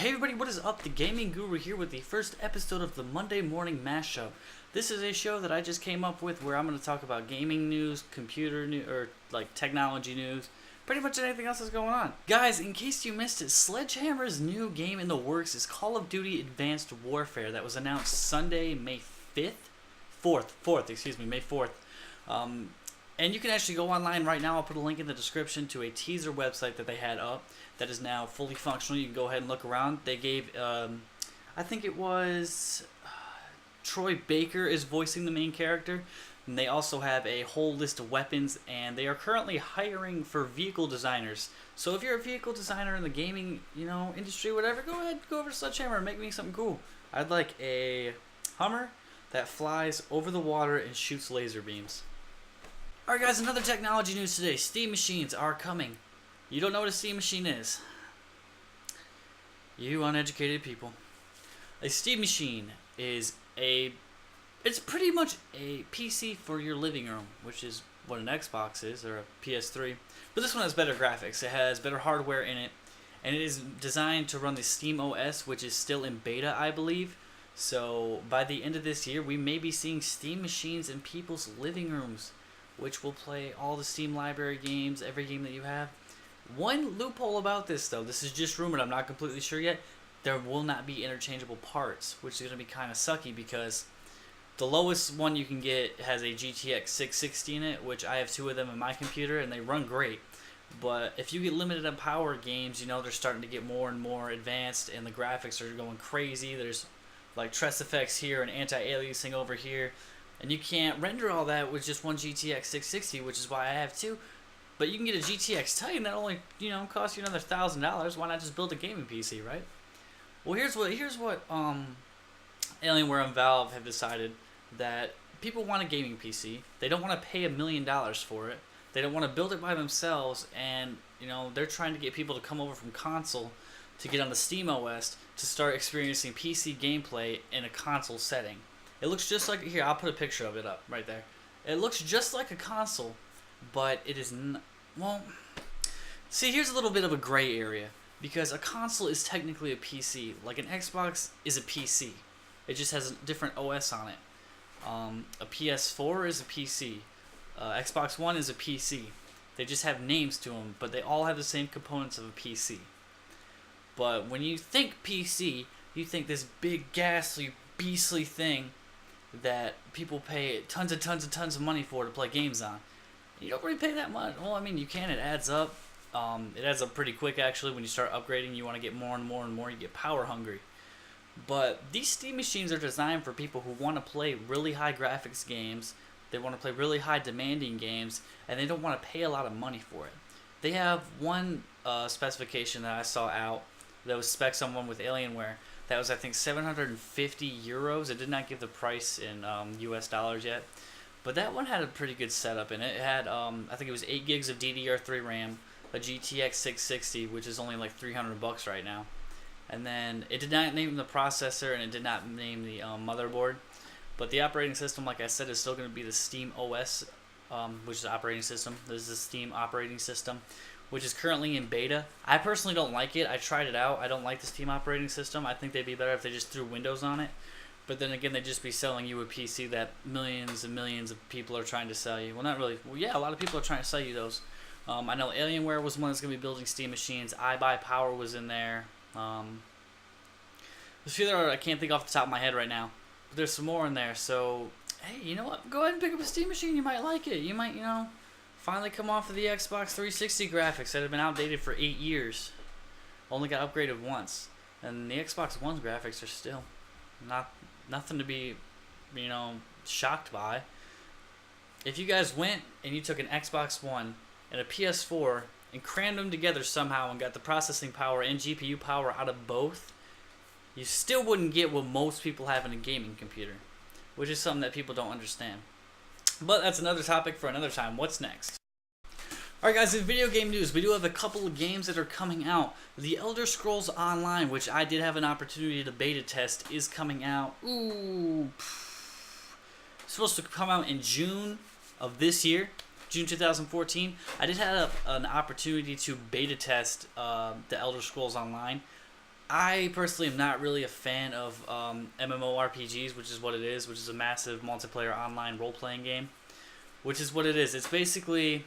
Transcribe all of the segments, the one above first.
Hey everybody, what is up? The Gaming Guru here with the first episode of the Monday Morning Mashup. This is a show that I just came up with where I'm going to talk about gaming news, computer news, or like technology news, pretty much anything else that's going on. Guys, in case you missed it, Sledgehammer's new game in the works is Call of Duty Advanced Warfare that was announced Sunday, May 5th? 4th, May 4th. And you can actually go online right now. I'll put a link in the description to a teaser website that they had up that is now fully functional. You can go ahead and look around. They gave, I think it was Troy Baker is voicing the main character. And they also have a whole list of weapons, and they are currently hiring for vehicle designers. So if you're a vehicle designer in the gaming, industry, whatever, go ahead, go over to Sledgehammer and make me something cool. I'd like a Hummer that flies over the water and shoots laser beams. Alright guys, another technology news today. Steam machines are coming. You don't know what a steam machine is? You uneducated people. A steam machine is it's pretty much a PC for your living room, which is what an Xbox is, or a PS3. But this one has better graphics. It has better hardware in it, and it is designed to run the Steam OS, which is still in beta, I believe. So by the end of this year, we may be seeing Steam machines in people's living rooms, which will play all the Steam library games, every game that you have. One loophole about this, though, this is just rumored, I'm not completely sure yet, there will not be interchangeable parts, which is going to be kind of sucky because the lowest one you can get has a GTX 660 in it, which I have two of them in my computer, and they run great. But if you get limited on power games, they're starting to get more and more advanced, and the graphics are going crazy. There's like Tress effects here and anti-aliasing over here. And you can't render all that with just one GTX 660, which is why I have two. But you can get a GTX Titan that only, costs you another $1,000. Why not just build a gaming PC, right? Well, here's what Alienware and Valve have decided, that people want a gaming PC. They don't want to pay $1 million for it. They don't want to build it by themselves, and they're trying to get people to come over from console to get on the Steam OS to start experiencing PC gameplay in a console setting. It looks just like, here, I'll put a picture of it up right there. It looks just like a console, but it is not, well, see, here's a little bit of a gray area, because a console is technically a PC. Like an Xbox is a PC. It just has a different OS on it. A PS4 is a PC. Xbox One is a PC. They just have names to them, but they all have the same components of a PC. But when you think PC, you think this big, ghastly, beastly thing that people pay tons of money for to play games on. You don't really pay that much. Well, I mean, you can. It adds up. It adds up pretty quick, actually. When you start upgrading, you want to get more and more and more. You get power hungry. But these Steam machines are designed for people who want to play really high graphics games. They want to play really high demanding games, and they don't want to pay a lot of money for it. They have one specification that I saw out that was specs on one with Alienware. That was, I think, 750 euros. It did not give the price in US dollars yet. But that one had a pretty good setup in it. It had, I think it was 8 gigs of DDR3 RAM, a GTX 660, which is only like $300 right now. And then it did not name the processor, and it did not name the motherboard. But the operating system, like I said, is still going to be the Steam OS, which is the operating system. This is the Steam operating system, which is currently in beta. I personally don't like it. I tried it out. I don't like the Steam operating system. I think they'd be better if they just threw Windows on it. But then again, they'd just be selling you a PC that millions and millions of people are trying to sell you. Well, not really. Well, yeah, a lot of people are trying to sell you those. I know Alienware was one that's going to be building Steam machines. iBuyPower was in there. There's a few that I can't think off the top of my head right now. But there's some more in there. So, hey, you know what? Go ahead and pick up a Steam machine. You might like it. You might, finally come off of the Xbox 360 graphics that have been outdated for 8 years. Only got upgraded once. And the Xbox One's graphics are still nothing to be, shocked by. If you guys went and you took an Xbox One and a PS4 and crammed them together somehow and got the processing power and GPU power out of both, you still wouldn't get what most people have in a gaming computer, which is something that people don't understand. But that's another topic for another time. What's next? Alright guys, in video game news, we do have a couple of games that are coming out. The Elder Scrolls Online, which I did have an opportunity to beta test, is coming out. It's supposed to come out in June of this year, June 2014. I did have an opportunity to beta test the Elder Scrolls Online. I personally am not really a fan of MMORPGs, which is what it is, which is a massive multiplayer online role-playing game, which is what it is. It's basically,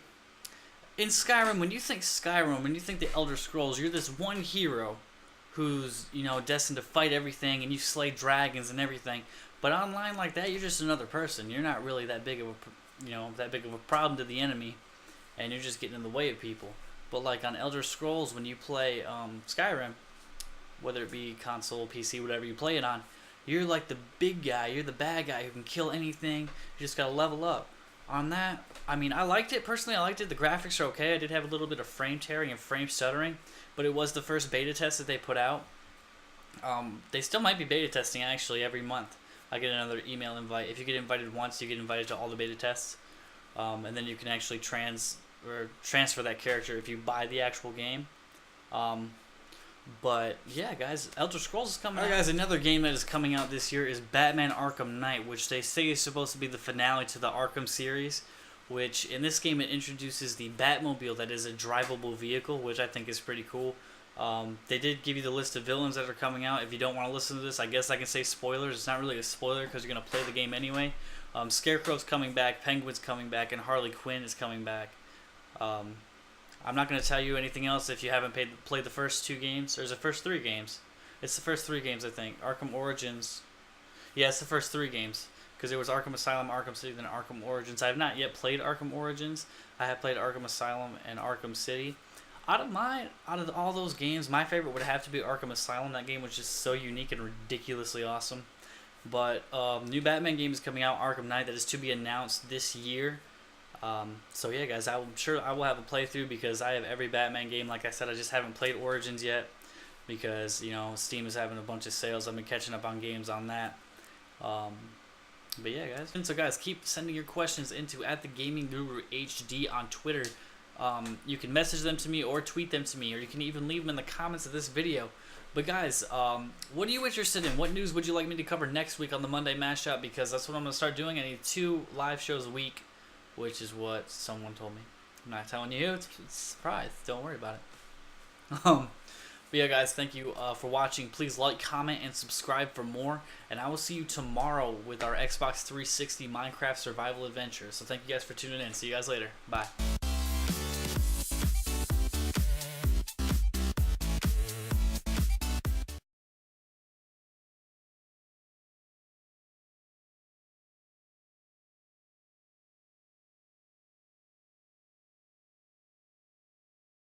in Skyrim, when you think Skyrim, when you think the Elder Scrolls, you're this one hero who's, you know, destined to fight everything, and you slay dragons and everything. But online like that, you're just another person. You're not really that big of a, you know, that big of a problem to the enemy, and you're just getting in the way of people. But like on Elder Scrolls, when you play Skyrim, whether it be console, PC, whatever you play it on, you're like the big guy. You're the bad guy who can kill anything. You just gotta level up. On that, I mean, I liked it personally. I liked it. The graphics are okay. I did have a little bit of frame tearing and frame stuttering, but it was the first beta test that they put out. They still might be beta testing actually every month. I get another email invite. If you get invited once, you get invited to all the beta tests, and then you can actually transfer that character if you buy the actual game. But yeah, guys, Elder Scrolls is coming out. Guys, another game that is coming out this year is Batman Arkham Knight, which they say is supposed to be the finale to the Arkham series, which in this game it introduces the Batmobile that is a drivable vehicle, which I think is pretty cool. They did give you the list of villains that are coming out. If you don't want to listen to this, I guess I can say spoilers. It's not really a spoiler because you're going to play the game anyway. Scarecrow's coming back, Penguin's coming back, and Harley Quinn is coming back. I'm not going to tell you anything else if you haven't played the first two games. There's the first three games. It's the first three games, I think. Arkham Origins. Yeah, it's the first three games. Because there was Arkham Asylum, Arkham City, then Arkham Origins. I have not yet played Arkham Origins. I have played Arkham Asylum and Arkham City. Out of all those games, my favorite would have to be Arkham Asylum. That game was just so unique and ridiculously awesome. But new Batman game is coming out, Arkham Knight, that is to be announced this year. So yeah, guys, I'm sure I will have a playthrough because I have every Batman game. Like I said, I just haven't played Origins yet because, you know, Steam is having a bunch of sales. I've been catching up on games on that. But yeah, guys. And so, guys, keep sending your questions into @thegamingguru HD on Twitter. You can message them to me or tweet them to me, or you can even leave them in the comments of this video. But guys, what are you interested in? What news would you like me to cover next week on the Monday Mashup? Because that's what I'm going to start doing. I need 2 live shows a week, which is what someone told me. I'm not telling you. It's a surprise. Don't worry about it. But yeah, guys, thank you for watching. Please like, comment, and subscribe for more. And I will see you tomorrow with our Xbox 360 Minecraft Survival Adventure. So thank you guys for tuning in. See you guys later. Bye.